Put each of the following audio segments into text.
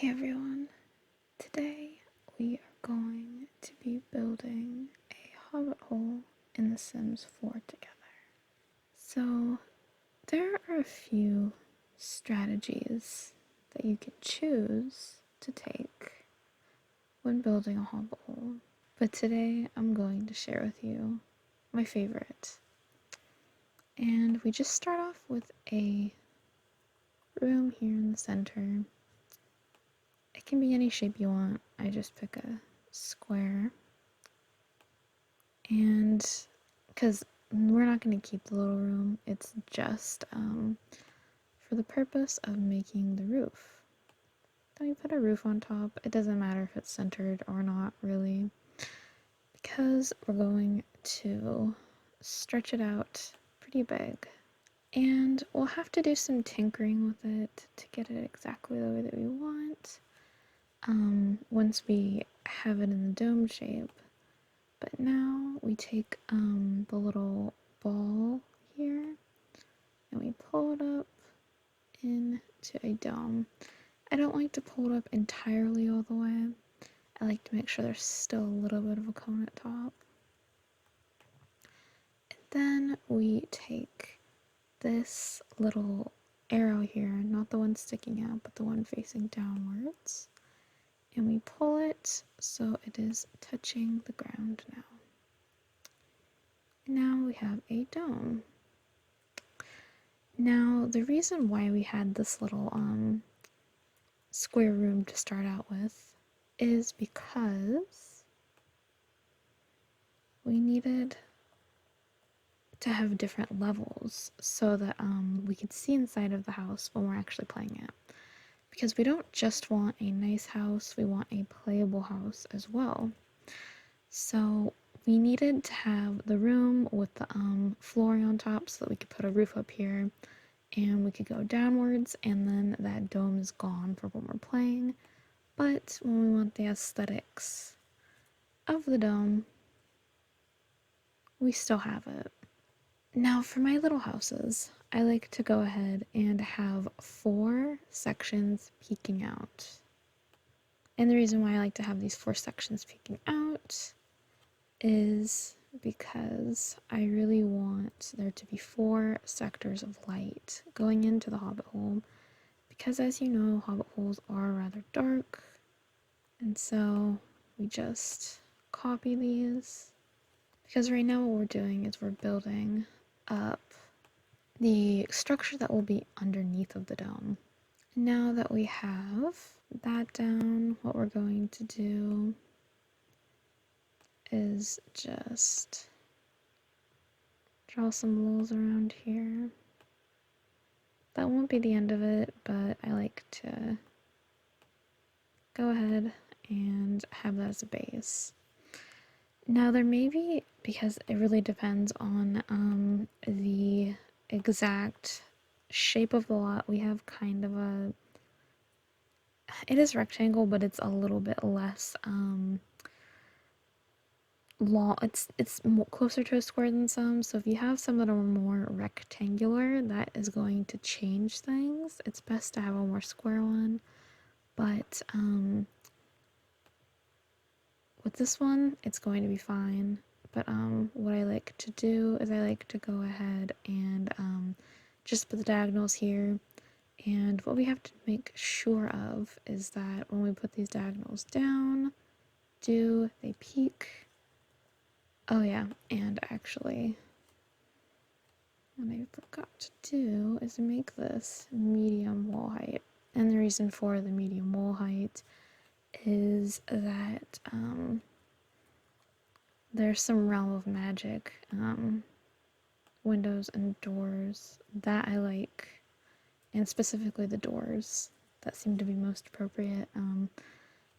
Hey everyone, today we are going to be building a hobbit hole in The Sims 4 together. So, there are a few strategies that you can choose to take when building a hobbit hole, but today I'm going to share with you my favorite. And we just start off with a room here in the center. It can be any shape you want. I just pick a square. And because we're not going to keep the little room, it's just for the purpose of making the roof. Then we put a roof on top. It doesn't matter if it's centered or not, really, because we're going to stretch it out pretty big. And we'll have to do some tinkering with it to get it exactly the way that we want once we have it in the dome shape. But now we take the little ball here and we pull it up into a dome. I don't like to pull it up entirely all the way. I like to make sure there's still a little bit of a cone at top. And then we take this little arrow here, not the one sticking out, but the one facing downwards, and we pull it so it is touching the ground now. Now we have a dome. Now, the reason why we had this little square room to start out with is because we needed to have different levels so that we could see inside of the house when we're actually playing it. Because we don't just want a nice house, we want a playable house as well. So we needed to have the room with the flooring on top so that we could put a roof up here and we could go downwards, and then that dome is gone for when we're playing. But when we want the aesthetics of the dome, we still have it. Now for my little houses, I like to go ahead and have 4 sections peeking out. And the reason why I like to have these 4 sections peeking out is because I really want there to be 4 sectors of light going into the hobbit hole, because as you know, hobbit holes are rather dark, and so we just copy these, because right now what we're doing is we're building up the structure that will be underneath of the dome. Now that we have that down, what we're going to do is just draw some lulls around here. That won't be the end of it, but I like to go ahead and have that as a base. Now there may be, because it really depends on the exact shape of the lot, we have kind of a, it is rectangle, but it's a little bit less long. It's closer to a square than some, so if you have some that are more rectangular, that is going to change things. It's best to have a more square one, but with this one it's going to be fine. But what I like to do is I like to go ahead and just put the diagonals here, and what we have to make sure of is that when we put these diagonals down, do they peak? Oh yeah, and actually, what I forgot to do is make this medium wall height. And the reason for the medium wall height is that there's some realm of magic windows and doors that I like, and specifically the doors that seem to be most appropriate, in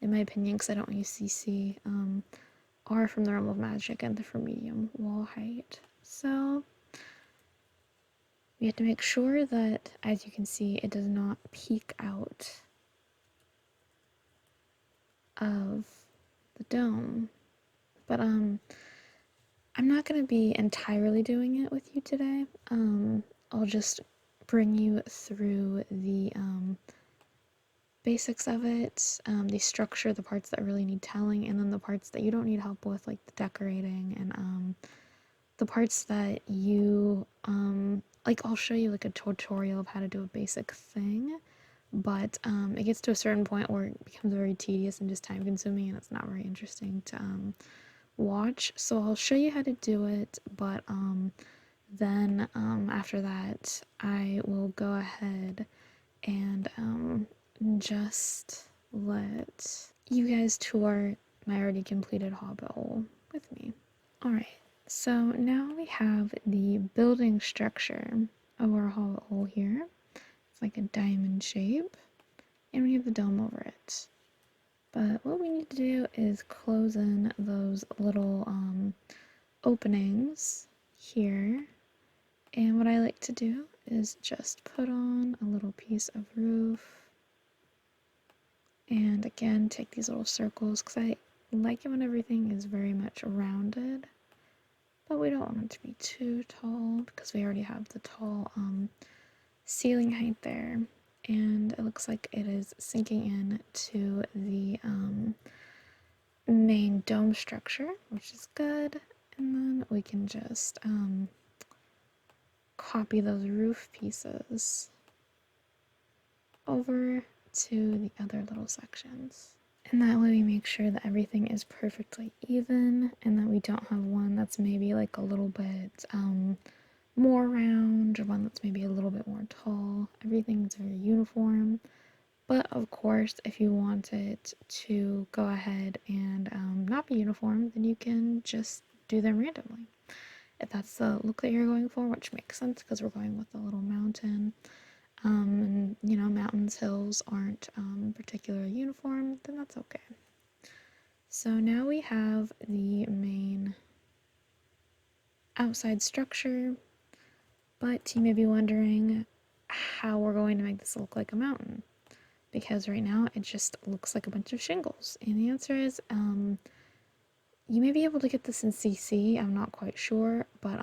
my opinion, because I don't use CC, are from the realm of magic and they're for medium wall height. So we have to make sure that, as you can see, it does not peek out of the dome. But I'm not going to be entirely doing it with you today. I'll just bring you through the basics of it, the structure, the parts that really need telling, and then the parts that you don't need help with, like the decorating and the parts that you like. I'll show you like a tutorial of how to do a basic thing, but it gets to a certain point where it becomes very tedious and just time consuming, and it's not very interesting to watch. So I'll show you how to do it, but then after that I will go ahead and just let you guys tour my already completed Hobbit hole with me. Alright, so now we have the building structure of our Hobbit hole here. It's like a diamond shape, and we have the dome over it. But what we need to do is close in those little openings here. And what I like to do is just put on a little piece of roof. And again, take these little circles because I like it when everything is very much rounded. But we don't want it to be too tall because we already have the tall ceiling height there. And it looks like it is sinking in to the main dome structure, which is good. And then we can just copy those roof pieces over to the other little sections. And that way we make sure that everything is perfectly even and that we don't have one that's maybe like a little bit more round or one that's maybe a little bit more tall. Everything is very uniform. But of course, if you want it to go ahead and not be uniform, then you can just do them randomly. If that's the look that you're going for, which makes sense because we're going with a little mountain, and you know, mountains, hills aren't particularly uniform, then that's okay. So now we have the main outside structure, but you may be wondering how we're going to make this look like a mountain, because right now it just looks like a bunch of shingles. And the answer is you may be able to get this in CC, I'm not quite sure, but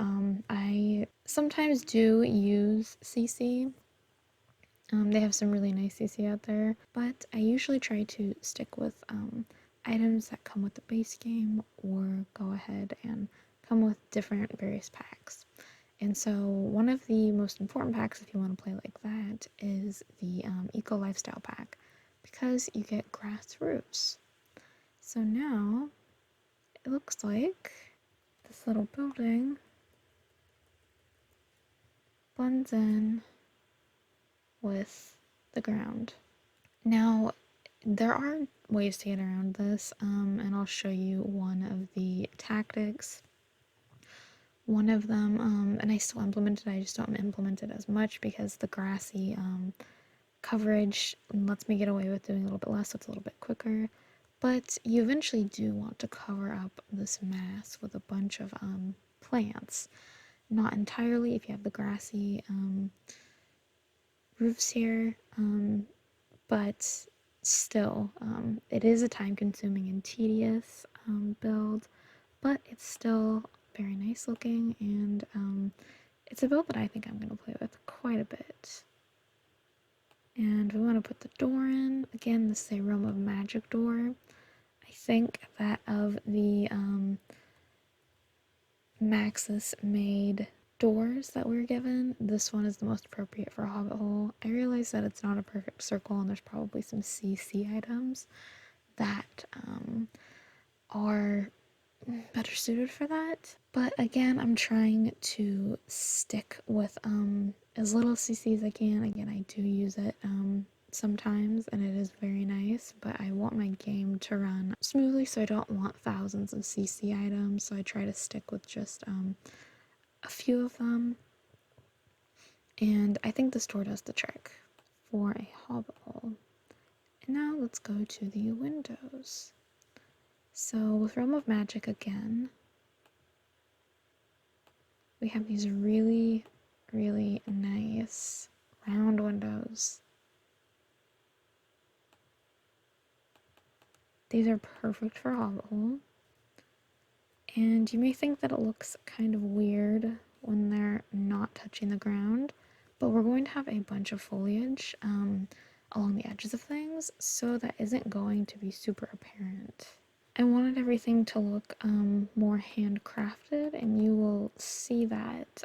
I sometimes do use CC. They have some really nice CC out there, but I usually try to stick with items that come with the base game or go ahead and come with different various packs. And so one of the most important packs if you want to play like that is the Eco Lifestyle pack, because you get grass roofs. So now it looks like this little building blends in with the ground. Now, there are ways to get around this, and I'll show you one of the tactics. One of them, and I still implement it, I just don't implement it as much because the grassy coverage lets me get away with doing a little bit less, so it's a little bit quicker. But you eventually do want to cover up this mass with a bunch of plants. Not entirely if you have the grassy roofs here, but still, it is a time-consuming and tedious build, but it's still very nice looking, and it's a build that I think I'm going to play with quite a bit. And we want to put the door in. Again, this is a Realm of Magic door. I think that of the Maxis made doors that we were given, this one is the most appropriate for a Hobbit hole. I realize that it's not a perfect circle and there's probably some CC items that are better suited for that. But again, I'm trying to stick with as little CC as I can. Again, I do use it sometimes and it is very nice, but I want my game to run smoothly, so I don't want thousands of CC items, so I try to stick with just a few of them. And I think this door does the trick for a Hobbit hole. And now let's go to the windows. So with Realm of Magic again, we have these really, really nice round windows. These are perfect for Hobbit hole. And you may think that it looks kind of weird when they're not touching the ground, but we're going to have a bunch of foliage. along the edges of things, so that isn't going to be super apparent. I wanted everything to look more handcrafted, and you will see that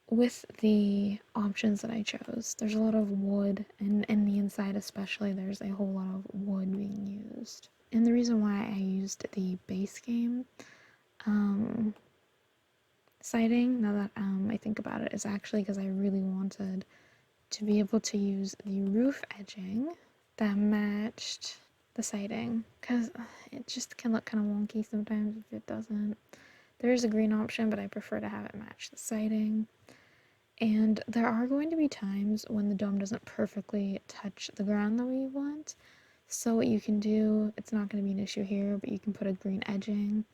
with the options that I chose. There's a lot of wood, and in the inside especially, there's a whole lot of wood being used. And the reason why I used the base game siding, now that I think about it, is actually because I really wanted to be able to use the roof edging that matched the siding, because it just can look kind of wonky sometimes if it doesn't. There is a green option, but I prefer to have it match the siding. And there are going to be times when the dome doesn't perfectly touch the ground that we want. So what you can do, it's not going to be an issue here, but you can put a green edging.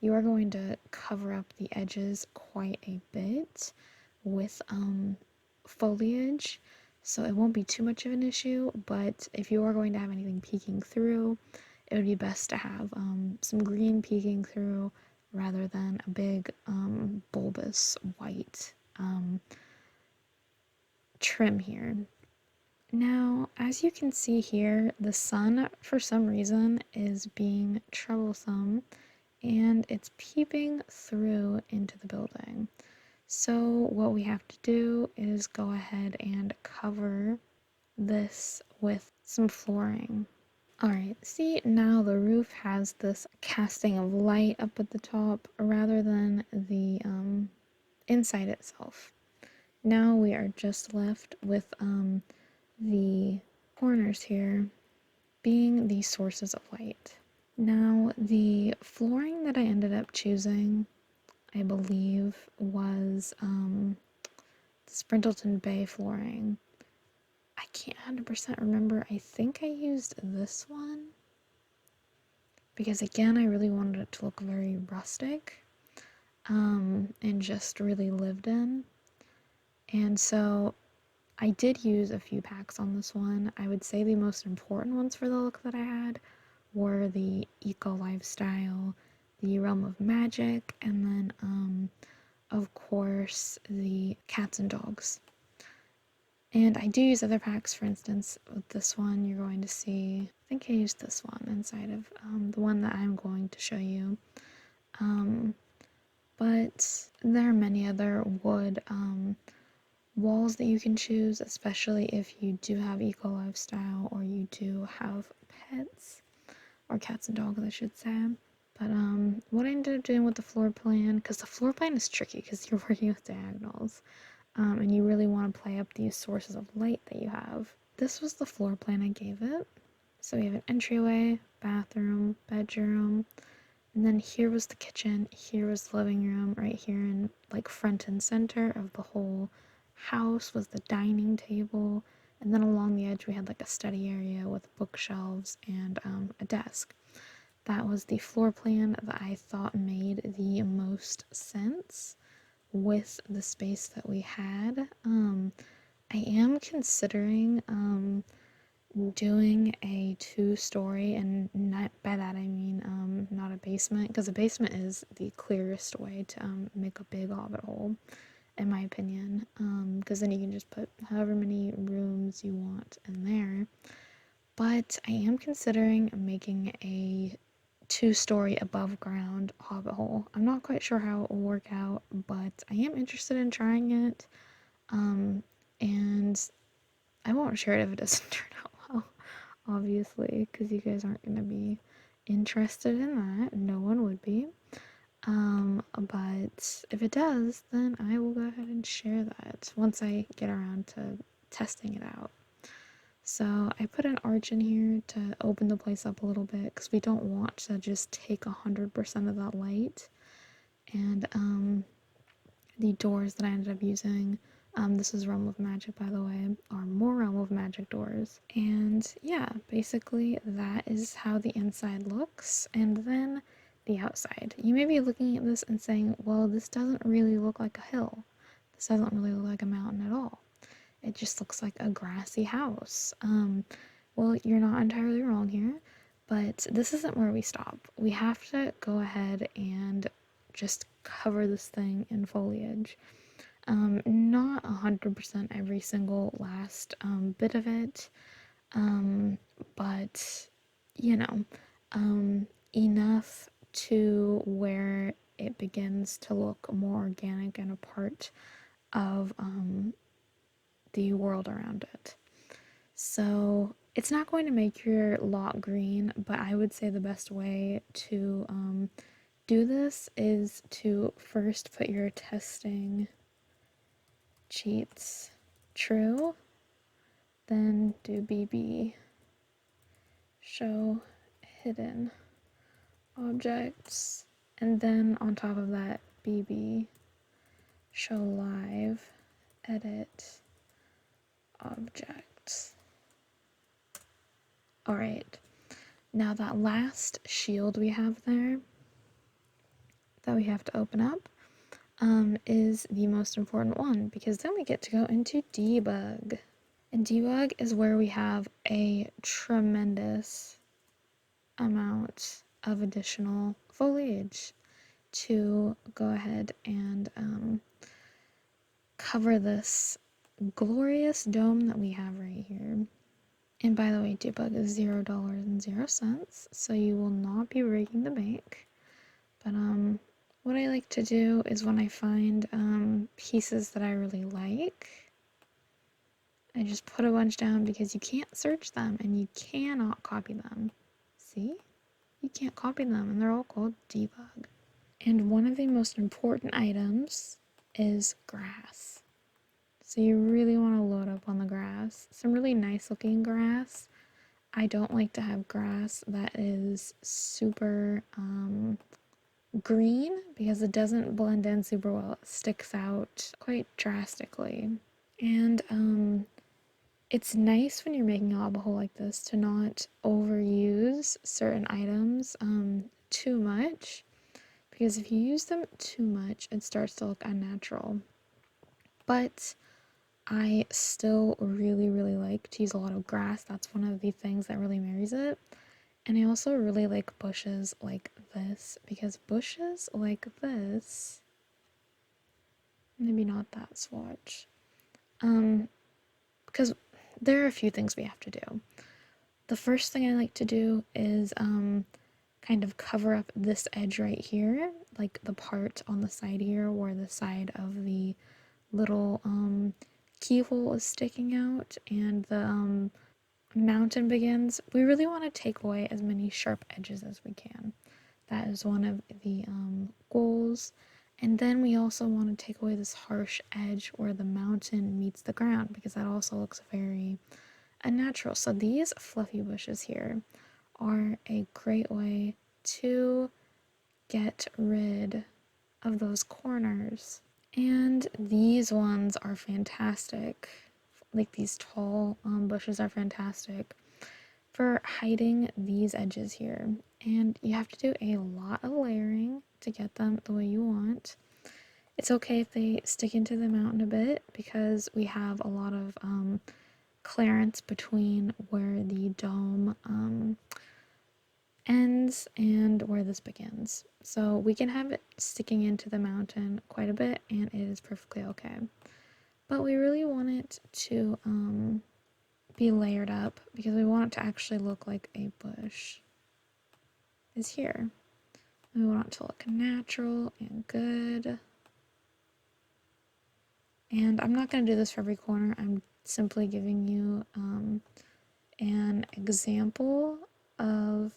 You are going to cover up the edges quite a bit with foliage, so it won't be too much of an issue, but if you are going to have anything peeking through, it would be best to have some green peeking through rather than a big bulbous white trim here. Now, as you can see here, the sun, for some reason, is being troublesome and it's peeping through into the building. So what we have to do is go ahead and cover this with some flooring. Alright, see, now the roof has this casting of light up at the top rather than the inside itself. Now we are just left with the corners here being the sources of light. Now, the flooring that I ended up choosing, I believe, was Sprintleton Bay flooring. I can't 100% remember. I think I used this one because, again, I really wanted it to look very rustic and just really lived in. And so I did use a few packs on this one. I would say the most important ones for the look that I had were the Eco Lifestyle, the Realm of Magic, and then, of course, the Cats and Dogs. And I do use other packs, for instance, with this one, you're going to see, I think I used this one inside of the one that I'm going to show you. But there are many other wood walls that you can choose, especially if you do have eco lifestyle or you do have pets, or cats and dogs, I should say. But what I ended up doing with the floor plan, because the floor plan is tricky because you're working with diagonals, and you really want to play up these sources of light that you have. This was the floor plan I gave it. So we have an entryway, bathroom, bedroom, and then here was the kitchen, here was the living room, right here in like front and center of the whole house was the dining table, and then along the edge we had like a study area with bookshelves and a desk. That was the floor plan that I thought made the most sense with the space that we had. I am considering doing a 2-story, and not by that I mean not a basement, because a basement is the clearest way to make a big hobbit hole, in my opinion, because then you can just put however many rooms you want in there. But I am considering making a 2-story above ground hobbit hole. I'm not quite sure how it will work out, but I am interested in trying it. And I won't share it if it doesn't turn out well, obviously, because you guys aren't going to be interested in that. No one would be. But if it does, then I will go ahead and share that once I get around to testing it out. So I put an arch in here to open the place up a little bit because we don't want to just take 100% of that light. And the doors that I ended up using, this is Realm of Magic, by the way, are more Realm of Magic doors. And yeah, basically that is how the inside looks. And then the outside. You may be looking at this and saying, well, this doesn't really look like a hill. This doesn't really look like a mountain at all. It just looks like a grassy house. Well, you're not entirely wrong here, but this isn't where we stop. We have to go ahead and just cover this thing in foliage. Not 100% every single last bit of it, but you know, enough to where it begins to look more organic and a part of the world around it. So it's not going to make your lot green, but I would say the best way to do this is to first put your testing cheats true, then do BB show hidden objects, and then on top of that, BB show live edit objects. Alright, now that last shield we have there that we have to open up is the most important one, because then we get to go into debug. And debug is where we have a tremendous amount of additional foliage to go ahead and cover this glorious dome that we have right here. And by the way, debug is $0.00, so you will not be breaking the bank. But what I like to do is when I find pieces that I really like, I just put a bunch down because you can't search them and you cannot copy them. See? You can't copy them and they're all called debug. And one of the most important items is grass. So you really want to load up on the grass. Some really nice looking grass. I don't like to have grass that is super green because it doesn't blend in super well. It sticks out quite drastically. And it's nice when you're making a hobbit hole like this to not overuse certain items too much, because if you use them too much, it starts to look unnatural. But I still really, really like to use a lot of grass. That's one of the things that really marries it. And I also really like bushes like this, because bushes like this, maybe not that swatch, because there are a few things we have to do. The first thing I like to do is kind of cover up this edge right here, like the part on the side here where the side of the little keyhole is sticking out and the mountain begins. We really want to take away as many sharp edges as we can. That is one of the goals. And then we also want to take away this harsh edge where the mountain meets the ground, because that also looks very unnatural. So these fluffy bushes here are a great way to get rid of those corners. And these ones are fantastic. Like these tall bushes are fantastic for hiding these edges here. And you have to do a lot of layering to get them the way you want. It's okay if they stick into the mountain a bit, because we have a lot of clearance between where the dome ends and where this begins. So we can have it sticking into the mountain quite a bit and it is perfectly okay. But we really want it to be layered up, because we want it to actually look like a bush is here. We want it to look natural and good. And I'm not going to do this for every corner. I'm simply giving you an example of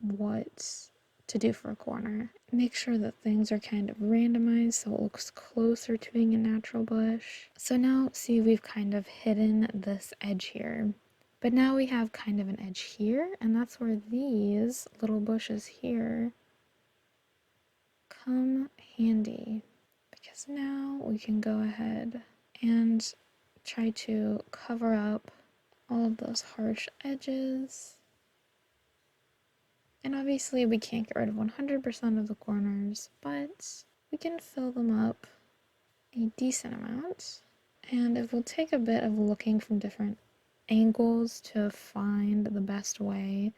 what to do for a corner. Make sure that things are kind of randomized so it looks closer to being a natural bush. So now, see, we've kind of hidden this edge here. But now we have kind of an edge here, and that's where these little bushes here come handy. Because now we can go ahead and try to cover up all of those harsh edges. And obviously we can't get rid of 100% of the corners, but we can fill them up a decent amount. And it will take a bit of looking from different angles to find the best way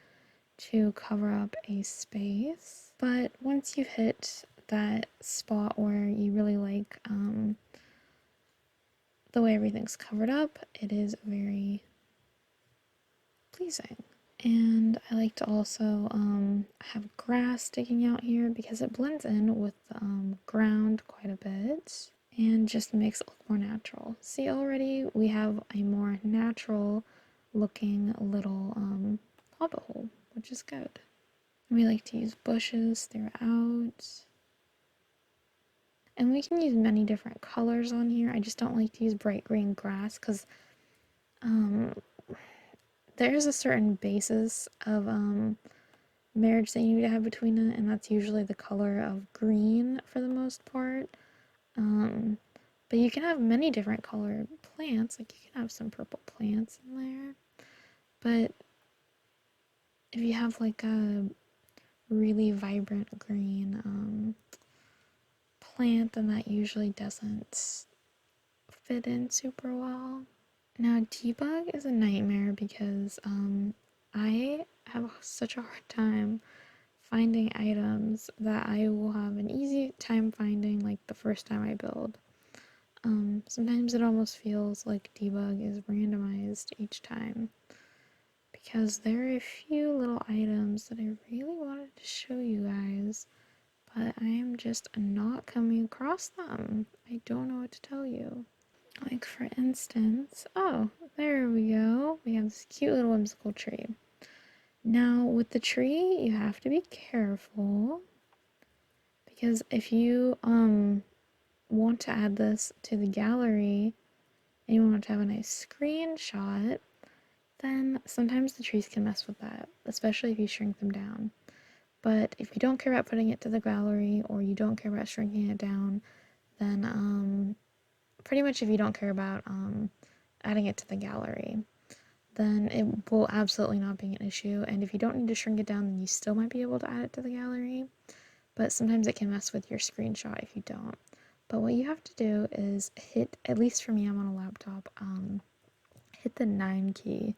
to cover up a space. But once you've hit that spot where you really like the way everything's covered up, it is very pleasing. And I like to also have grass sticking out here because it blends in with the ground quite a bit and just makes it look more natural. See, already we have a more natural looking little hobbit hole, which is good. We like to use bushes throughout. And we can use many different colors on here. I just don't like to use bright green grass because there's a certain basis of marriage that you need to have between it, and that's usually the color of green for the most part. But you can have many different colored plants, like you can have some purple plants in there. But if you have like a really vibrant green plant, then that usually doesn't fit in super well. Now, debug is a nightmare because I have such a hard time finding items that I will have an easy time finding like the first time I build. Sometimes it almost feels like debug is randomized each time because there are a few little items that I really wanted to show you guys, but I am just not coming across them. I don't know what to tell you. Like for instance, oh, there we go. We have this cute little whimsical tree. Now with the tree, you have to be careful because if you want to add this to the gallery and you want to have a nice screenshot, then sometimes the trees can mess with that, especially if you shrink them down. But if you don't care about putting it to the gallery or you don't care about shrinking it down, then pretty much if you don't care about adding it to the gallery, then it will absolutely not be an issue. And if you don't need to shrink it down, then you still might be able to add it to the gallery. But sometimes it can mess with your screenshot if you don't. But what you have to do is hit, at least for me, I'm on a laptop, hit the 9 key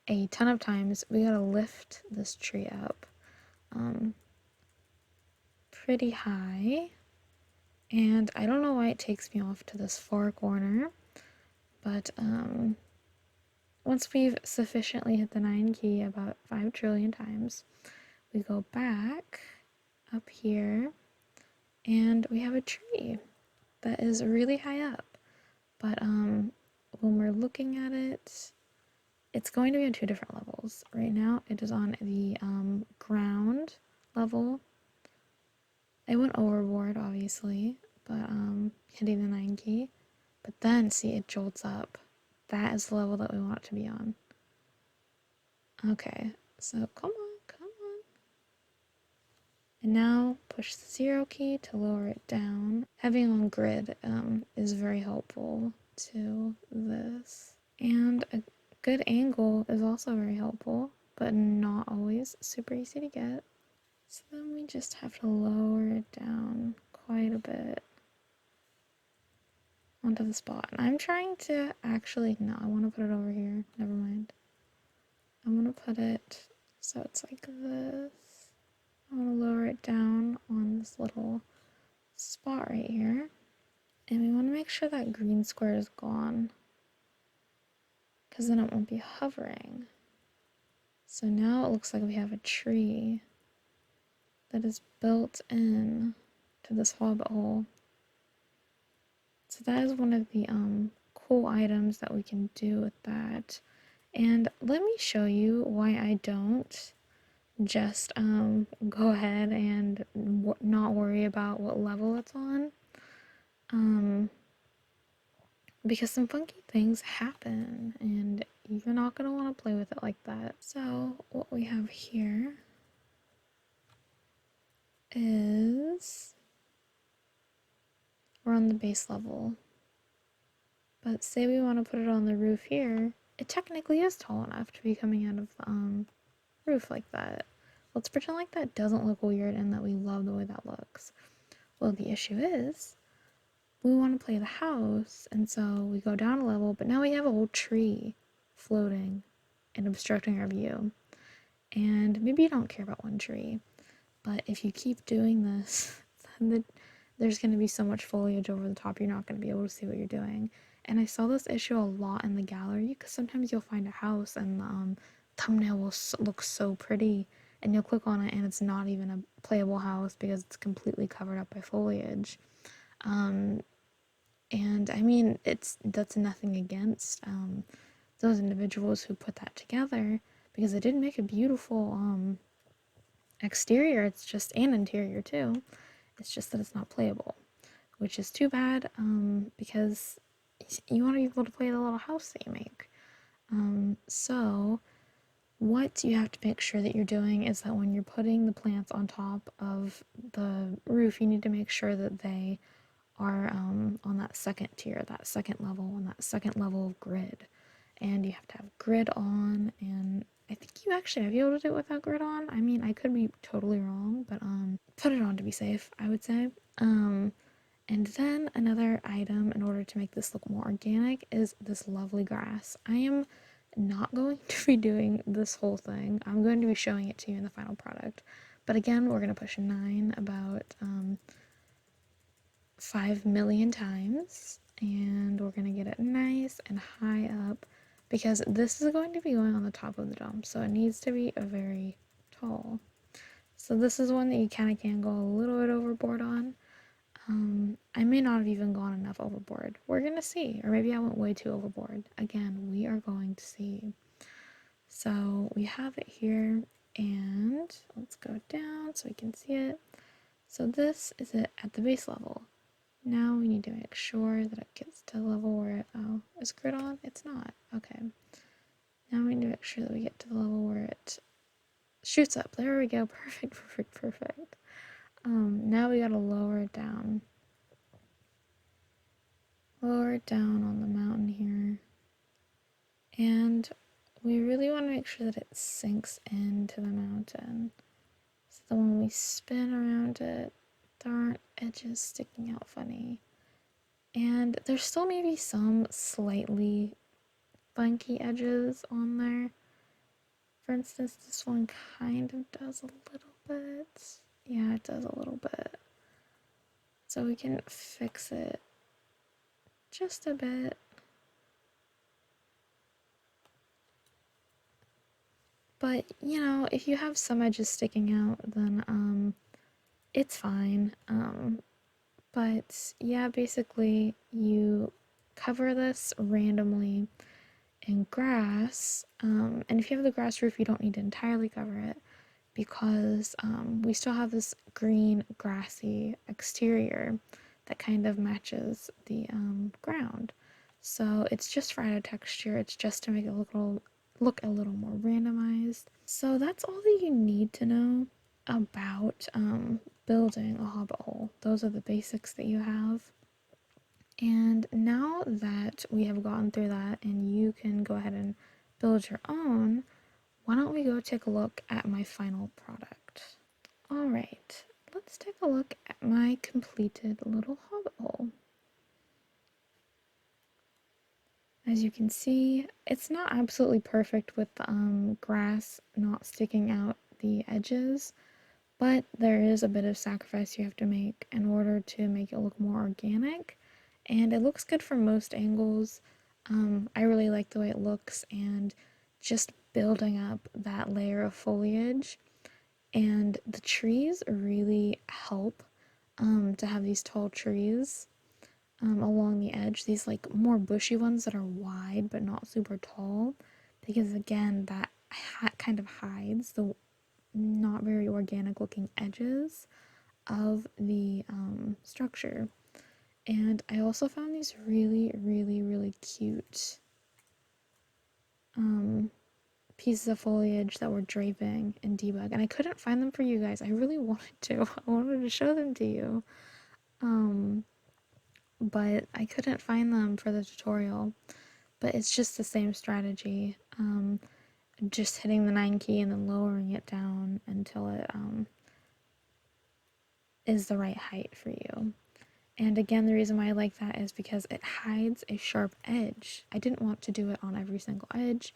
a ton of times. We gotta lift this tree up pretty high. And I don't know why it takes me off to this far corner, but once we've sufficiently hit the 9 key about 5 trillion times, we go back up here and we have a tree that is really high up. But when we're looking at it, it's going to be on 2 different levels. Right now it is on the ground level. I went overboard obviously, but hitting the 9 key. But then see, it jolts up. That is the level that we want it to be on. Okay, so come on, come on. And now push the 0 key to lower it down. Having on grid is very helpful to this. And a good angle is also very helpful, but not always super easy to get. So then we just have to lower it down quite a bit onto the spot. And I'm trying to actually, no, I want to put it over here. Never mind. I want to put it so it's like this. I want to lower it down on this little spot right here. And we want to make sure that green square is gone, because then it won't be hovering. So now it looks like we have a tree that is built in to this hobbit hole. So that is one of the cool items that we can do with that. And let me show you why I don't just go ahead and not worry about what level it's on. Because some funky things happen and you're not going to want to play with it like that. So what we have here is we're on the base level. But say we want to put it on the roof here, it technically is tall enough to be coming out of the roof like that. Let's pretend like that doesn't look weird and that we love the way that looks. Well, the issue is we want to play the house, and so we go down a level, but now we have a whole tree floating and obstructing our view. And maybe you don't care about one tree, but if you keep doing this, then there's going to be so much foliage over the top, you're not going to be able to see what you're doing. And I saw this issue a lot in the gallery because sometimes you'll find a house and the thumbnail will look so pretty, and you'll click on it and it's not even a playable house because it's completely covered up by foliage. Um, and I mean, that's nothing against those individuals who put that together because it did make a beautiful exterior. It's just an interior too. It's just that it's not playable, which is too bad because you want to be able to play the little house that you make. So what you have to make sure that you're doing is that when you're putting the plants on top of the roof, you need to make sure that they are on that second tier, that second level, on that second level of grid. And you have to have grid on, and I think you actually have you able to do it without grid on. I mean, I could be totally wrong, but put it on to be safe, I would say. And then another item in order to make this look more organic is this lovely grass. I am not going to be doing this whole thing. I'm going to be showing it to you in the final product. But again, we're going to push 9 about 5 million times. And we're going to get it nice and high up because this is going to be going on the top of the dome. So it needs to be a very tall. So this is one that you kind of can go a little bit overboard on. I may not have even gone enough overboard. We're gonna see. Or maybe I went way too overboard. Again, we are going to see. So we have it here, and let's go down so we can see it. So this is it at the base level. Now we need to make sure that it gets to the level where it, oh, is grid on? It's not. Okay. Now we need to make sure that we get to the level where it shoots up. There we go. Perfect, perfect, perfect. Now we gotta lower it down. Lower it down on the mountain here. And we really want to make sure that it sinks into the mountain. So that when we spin around it, there aren't edges sticking out funny. And there's still maybe some slightly funky edges on there. For instance, this one kind of does a little bit. Yeah, it does a little bit. So we can fix it just a bit. But, you know, if you have some edges sticking out, then it's fine. But yeah, basically you cover this randomly in grass. And if you have the grass roof, you don't need to entirely cover it because we still have this green grassy exterior that kind of matches the ground. So it's just for added texture. It's just to make it look a little more randomized. So that's all that you need to know about building a hobbit hole. Those are the basics that you have. And now that we have gotten through that and you can go ahead and build your own, why don't we go take a look at my final product? Alright, let's take a look at my completed little hobbit hole. As you can see, it's not absolutely perfect with the grass not sticking out the edges, but there is a bit of sacrifice you have to make in order to make it look more organic, and it looks good from most angles. I really like the way it looks, and just building up that layer of foliage, and the trees really help to have these tall trees along the edge, these like more bushy ones that are wide but not super tall, because again, that kind of hides the not very organic looking edges of the structure. And I also found these really, really, really cute pieces of foliage that were draping in debug, and I couldn't find them for you guys. I really wanted to. I wanted to show them to you. But I couldn't find them for the tutorial. But it's just the same strategy. Just hitting the 9 key and then lowering it down until it is the right height for you. And again, the reason why I like that is because it hides a sharp edge. I didn't want to do it on every single edge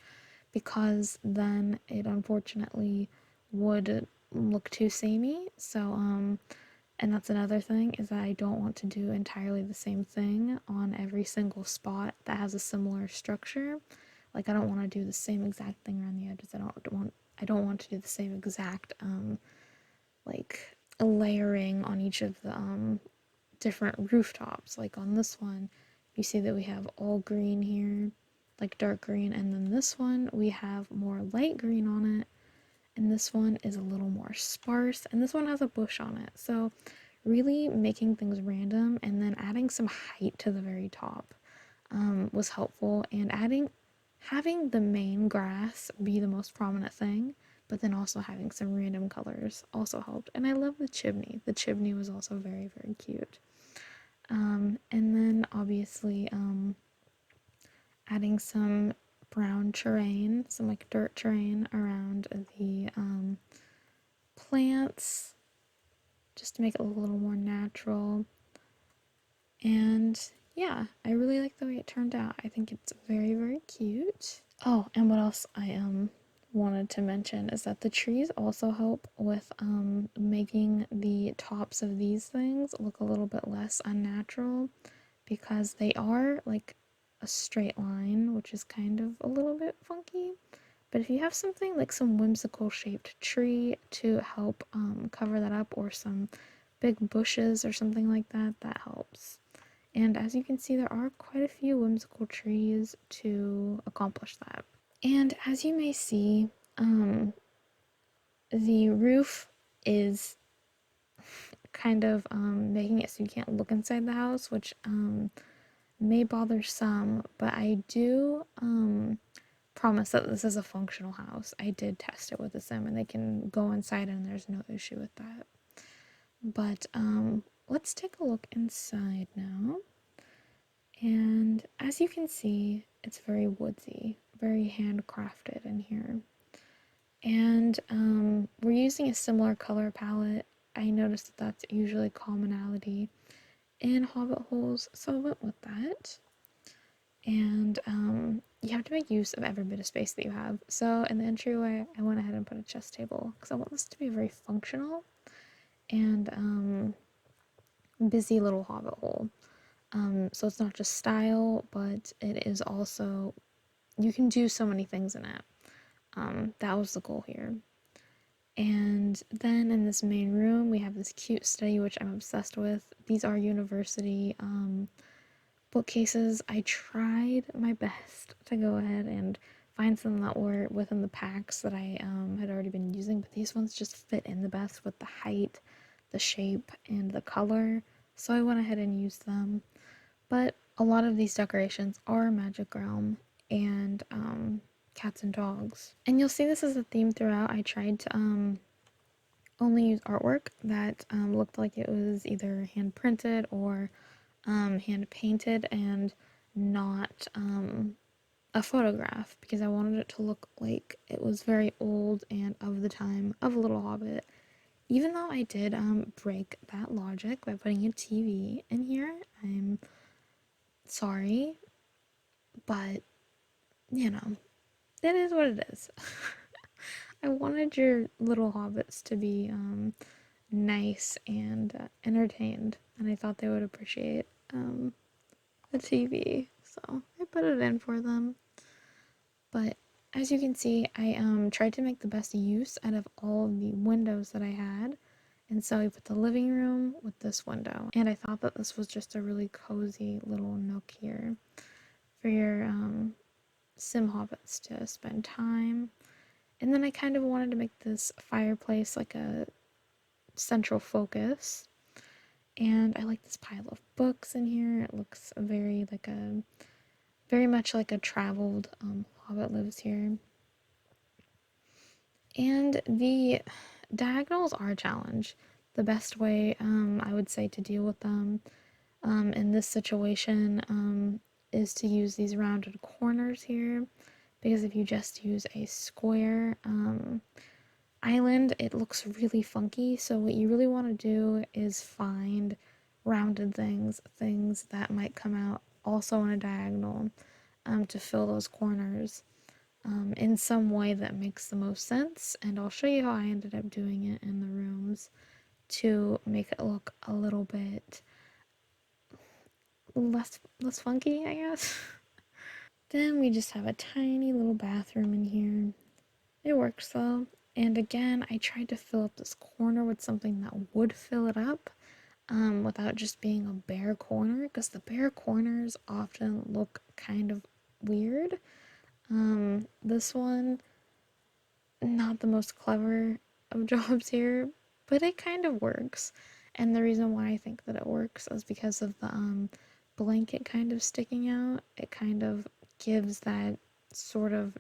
because then it unfortunately would look too samey. So And that's another thing, is that I don't want to do entirely the same thing on every single spot that has a similar structure. Like I don't want to do the same exact thing around the edges. I don't want to do the same exact like layering on each of the different rooftops. Like on this one, you see that we have all green here, like dark green, and then this one we have more light green on it, and this one is a little more sparse, and this one has a bush on it. So really making things random and then adding some height to the very top was helpful, and having the main grass be the most prominent thing, but then also having some random colors also helped. And I love the chimney. The chimney was also very, very cute. And then obviously adding some brown terrain, some like dirt terrain around the plants, just to make it look a little more natural. And yeah, I really like the way it turned out. I think it's very, very cute. Oh, and what else I wanted to mention is that the trees also help with making the tops of these things look a little bit less unnatural, because they are like a straight line, which is kind of a little bit funky. But if you have something like some whimsical shaped tree to help cover that up, or some big bushes or something like that, that helps. And as you can see, there are quite a few whimsical trees to accomplish that. And as you may see, the roof is kind of making it so you can't look inside the house, which may bother some, but I do promise that this is a functional house. I did test it with a sim and they can go inside and there's no issue with that. But let's take a look inside now. And as you can see, it's very woodsy, very handcrafted in here. And we're using a similar color palette. I noticed that that's usually commonality in Hobbit holes, so I went with that. And you have to make use of every bit of space that you have. So in the entryway, I went ahead and put a chess table because I want this to be very functional and busy little Hobbit hole. So it's not just style, but it is also, you can do so many things in it. That was the goal here. And then in this main room, we have this cute study, which I'm obsessed with. These are university bookcases. I tried my best to go ahead and find some that were within the packs that I had already been using, but these ones just fit in the best with the height, the shape, and the color. So I went ahead and used them. But a lot of these decorations are Magic Realm and cats and dogs. And you'll see this as a theme throughout. I tried to only use artwork that looked like it was either hand printed or hand painted, and not a photograph, because I wanted it to look like it was very old and of the time of Little Hobbit. Even though I did break that logic by putting a TV in here, I'm sorry, but you know, it is what it is. I wanted your little hobbits to be nice and entertained, and I thought they would appreciate the TV, so I put it in for them. But as you can see, I tried to make the best use out of all of the windows that I had, and so I put the living room with this window, and I thought that this was just a really cozy little nook here for your sim hobbits to spend time. And then I kind of wanted to make this fireplace like a central focus. And I like this pile of books in here. It looks very much like a traveled hobbit lives here. And the diagonals are a challenge. The best way I would say to deal with them in this situation is to use these rounded corners here, because if you just use a square island, it looks really funky. So what you really want to do is find rounded things that might come out also in a diagonal, to fill those corners in some way that makes the most sense. And I'll show you how I ended up doing it in the rooms to make it look a little bit less funky, I guess. Then we just have a tiny little bathroom in here. It works though. And again, I tried to fill up this corner with something that would fill it up, without just being a bare corner, because the bare corners often look kind of weird. This one, not the most clever of jobs here, but it kind of works. And the reason why I think that it works is because of the blanket kind of sticking out. It kind of gives that sort of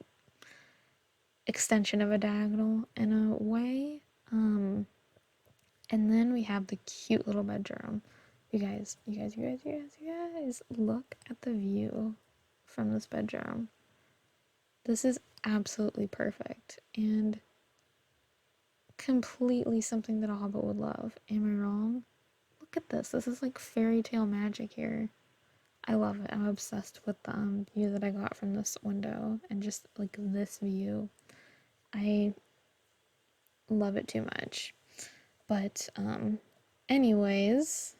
extension of a diagonal in a way. Um, and then we have the cute little bedroom. You guys, look at the view from this bedroom. This is absolutely perfect and completely something that a hobbit would love. Am I wrong? Look at this. This is like fairy tale magic here. I love it. I'm obsessed with the view that I got from this window and just like this view. I love it too much. But anyways,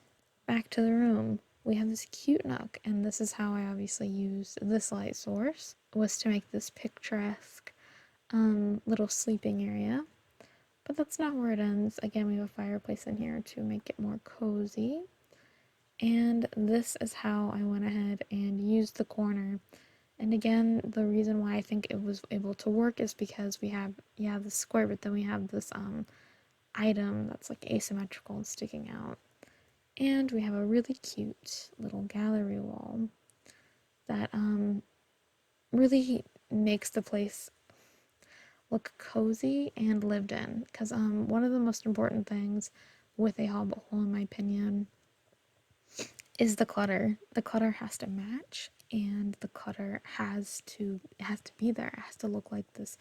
back to the room. We have this cute nook, and this is how I obviously used this light source, was to make this picturesque little sleeping area. But that's not where it ends. Again, we have a fireplace in here to make it more cozy. And this is how I went ahead and used the corner. And again, the reason why I think it was able to work is because we have, yeah, the square, but then we have this item that's like asymmetrical and sticking out. And we have a really cute little gallery wall that really makes the place look cozy and lived in. Because one of the most important things with a hobbit hole, in my opinion, is the clutter. The clutter has to match, and the clutter has to be there. It has to look like this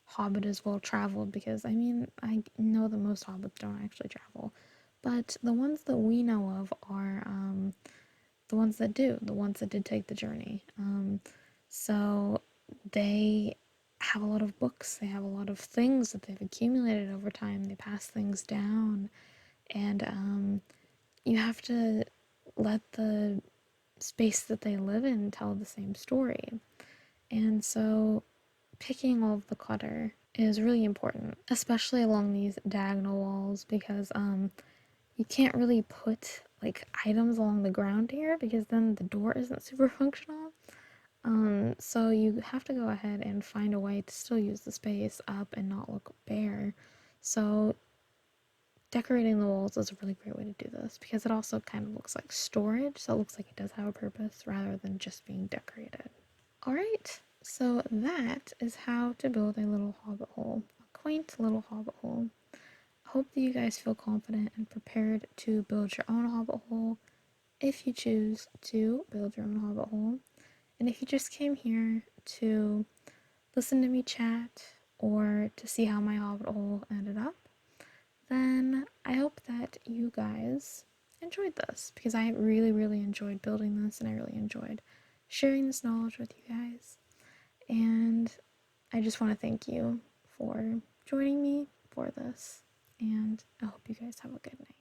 hobbit is well traveled. Because I mean, I know that most hobbits don't actually travel, but the ones that we know of are the ones that do, the ones that did take the journey. So they have a lot of books, they have a lot of things that they've accumulated over time, they pass things down, and you have to let the space that they live in tell the same story. And so picking all of the clutter is really important, especially along these diagonal walls, because you can't really put like items along the ground here because then the door isn't super functional. So you have to go ahead and find a way to still use the space up and not look bare. So decorating the walls is a really great way to do this because it also kind of looks like storage, so it looks like it does have a purpose rather than just being decorated. Alright, so that is how to build a little hobbit hole, a quaint little hobbit hole. I hope that you guys feel confident and prepared to build your own hobbit hole if you choose to build your own hobbit hole. And if you just came here to listen to me chat or to see how my hobbit hole ended up, then I hope that you guys enjoyed this because I really, really enjoyed building this and I really enjoyed sharing this knowledge with you guys. And I just want to thank you for joining me for this. And I hope you guys have a good night.